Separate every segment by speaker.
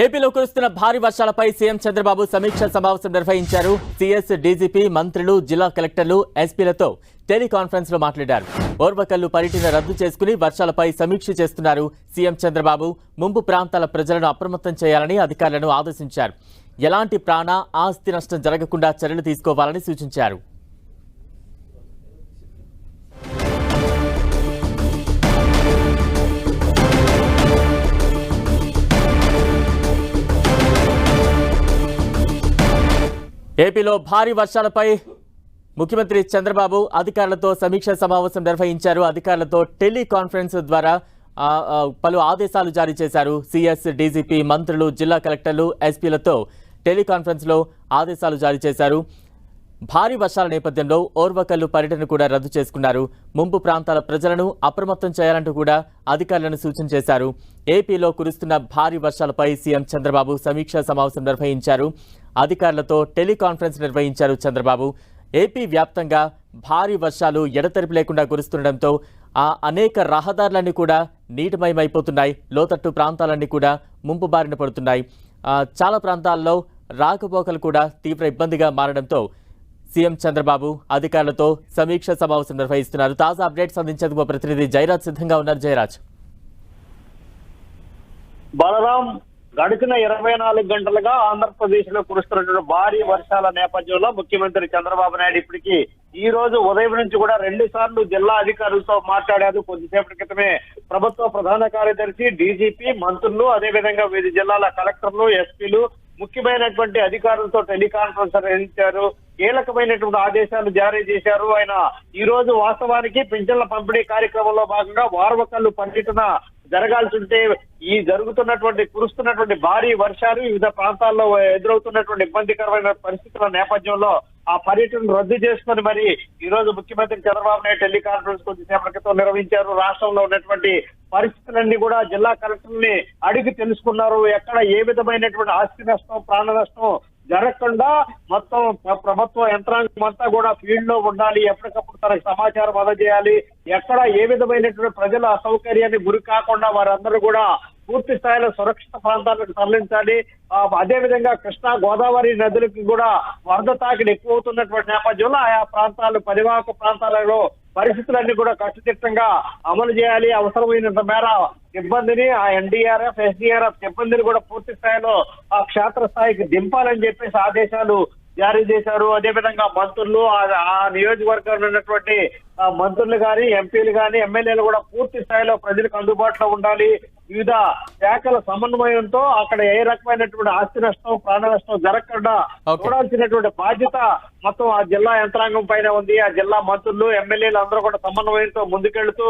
Speaker 1: ఏపీలో కురుస్తున్న భారీ వర్షాలపై సీఎం చంద్రబాబు సమీక్ష సమావేశం నిర్వహించారు. సీఎస్, డీజీపీ, మంత్రులు, జిల్లా కలెక్టర్లు, ఎస్పీలతో టెలికాన్ఫరెన్స్ లో మాట్లాడారు. ఓర్వకల్లు పర్యటన రద్దు చేసుకుని వర్షాలపై సమీక్ష చేస్తున్నారు సీఎం చంద్రబాబు. ముంపు ప్రాంతాల ప్రజలను అప్రమత్తం చేయాలని అధికారులను ఆదేశించారు. ఎలాంటి ప్రాణ, ఆస్తి నష్టం జరగకుండా చర్యలు తీసుకోవాలని సూచించారు. ఏపీలో భారీ వర్షాలపై ముఖ్యమంత్రి చంద్రబాబు అధికారులతో సమీక్ష సమావేశం నిర్వహించారు. అధికారులతో టెలికాన్ఫరెన్స్ ద్వారా పలు ఆదేశాలు జారీ చేశారు. సీఎస్, డీజీపీ, మంత్రులు, జిల్లా కలెక్టర్లు, ఎస్పీలతో టెలికాన్ఫరెన్స్లో ఆదేశాలు జారీ చేశారు. భారీ వర్షాల నేపథ్యంలో ఓర్వకల్లు పర్యటన కూడా రద్దు చేసుకున్నారు. ముంపు ప్రాంతాల ప్రజలను అప్రమత్తం చేయాలంటూ కూడా అధికారులను సూచన చేశారు. ఏపీలో కురుస్తున్న భారీ వర్షాలపై సీఎం చంద్రబాబు సమీక్షా సమావేశం నిర్వహించారు. అధికారులతో టెలికాన్ఫరెన్స్ నిర్వహించారు చంద్రబాబు. ఏపీ వ్యాప్తంగా భారీ వర్షాలు ఎడతెరిపి లేకుండా కురుస్తుండటంతో అనేక రహదారులన్నీ కూడా నీటిమయమైపోతున్నాయి. లోతట్టు ప్రాంతాలన్నీ కూడా ముంపు బారిన పడుతున్నాయి. చాలా ప్రాంతాల్లో రాకపోకలు కూడా తీవ్ర ఇబ్బందిగా మారడంతో సీఎం చంద్రబాబు అధికారులతో సమీక్ష సమావేశం నిర్వహిస్తున్నారు. తాజా అప్డేట్స్ అందించేందుకు ప్రతినిధి జయరాజ్ సిద్ధంగా ఉన్నారు. జయరాజ్.
Speaker 2: బలరాం, గడిచిన 24 గంటలుగా ఆంధ్రప్రదేశ్ లో కురుస్తున్నటువంటి భారీ వర్షాల నేపథ్యంలో ముఖ్యమంత్రి చంద్రబాబు నాయుడు ఇప్పటికీ ఈ రోజు ఉదయం నుంచి కూడా 2 సార్లు జిల్లా అధికారులతో మాట్లాడారు. కొద్దిసేపటి క్రితమే ప్రభుత్వ ప్రధాన కార్యదర్శి, డీజీపీ, మంత్రులు, అదేవిధంగా వివిధ జిల్లాల కలెక్టర్లు, ఎస్పీలు, ముఖ్యమైనటువంటి అధికారులతో టెలికాన్ఫరెన్స్ నిర్వహించారు. కీలకమైనటువంటి ఆదేశాలు జారీ చేశారు. ఆయన ఈ రోజు వాస్తవానికి పింఛన్ల పంపిణీ కార్యక్రమంలో భాగంగా ఓర్వకల్లు పర్యటన జరగాల్సి ఉంటే ఈ కురుస్తున్నటువంటి భారీ వర్షాలు వివిధ ప్రాంతాల్లో ఎదురవుతున్నటువంటి ఇబ్బందికరమైన పరిస్థితుల నేపథ్యంలో ఆ పర్యటన రద్దు చేసుకుని మరి ఈ రోజు ముఖ్యమంత్రి చంద్రబాబు నాయుడు టెలికాన్ఫరెన్స్ కొద్దిసేపటి క్రితం నిర్వహించారు. రాష్ట్రంలో ఉన్నటువంటి పరిస్థితులన్నీ కూడా జిల్లా కలెక్టర్ని అడిగి తెలుసుకున్నారు. ఎక్కడ ఏ విధమైనటువంటి ఆస్తి నష్టం, ప్రాణ నష్టం జరగకుండా మొత్తం ప్రభుత్వ యంత్రాంగం అంతా కూడా ఫీల్డ్ లో ఉండాలి. ఎప్పటికప్పుడు తనకు సమాచారం అందజేయాలి. ఎక్కడ ఏ విధమైనటువంటి ప్రజల అసౌకర్యాన్ని గురి కాకుండా వారందరూ కూడా పూర్తి స్థాయిలో సురక్షిత ప్రాంతాలకు తరలించాలి. అదేవిధంగా కృష్ణా, గోదావరి నదులకు కూడా వరద తాకిడి ఎక్కువ అవుతున్నటువంటి నేపథ్యంలో ఆయా ప్రాంతాలు, పరివాహక ప్రాంతాలలో పరిస్థితులన్నీ కూడా కట్టుదిట్టంగా అమలు చేయాలి. అవసరమైనంత మేర సిబ్బందిని, ఆ ఎన్డీఆర్ఎఫ్, ఎస్డీఆర్ఎఫ్ సిబ్బందిని కూడా పూర్తి స్థాయిలో ఆ క్షేత్రస్థాయికి దింపాలని చెప్పేసి ఆదేశాలు జారీ చేశారు. అదేవిధంగా మంత్రులు, ఆ నియోజకవర్గంలో ఉన్నటువంటి మంత్రులు కానీ, ఎంపీలు కానీ, ఎమ్మెల్యేలు కూడా పూర్తి స్థాయిలో ప్రజలకు అందుబాటులో ఉండాలి. వివిధ శాఖల సమన్వయంతో అక్కడ ఏ రకమైనటువంటి ఆస్తి నష్టం, ప్రాణ నష్టం జరగకుండా చూడాల్సినటువంటి బాధ్యత మొత్తం ఆ జిల్లా యంత్రాంగం పైన ఉంది. ఆ జిల్లా మంత్రులు, ఎమ్మెల్యేలు అందరూ కూడా సమన్వయంతో ముందుకెళ్తూ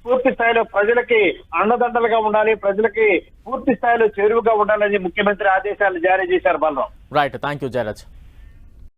Speaker 2: పూర్తి స్థాయిలో ప్రజలకి అండదండలుగా ఉండాలి, ప్రజలకి పూర్తి స్థాయిలో చేరువుగా ఉండాలని ముఖ్యమంత్రి ఆదేశాలు జారీ చేశారు. Balaram.
Speaker 1: Right, thank you Jayaraj.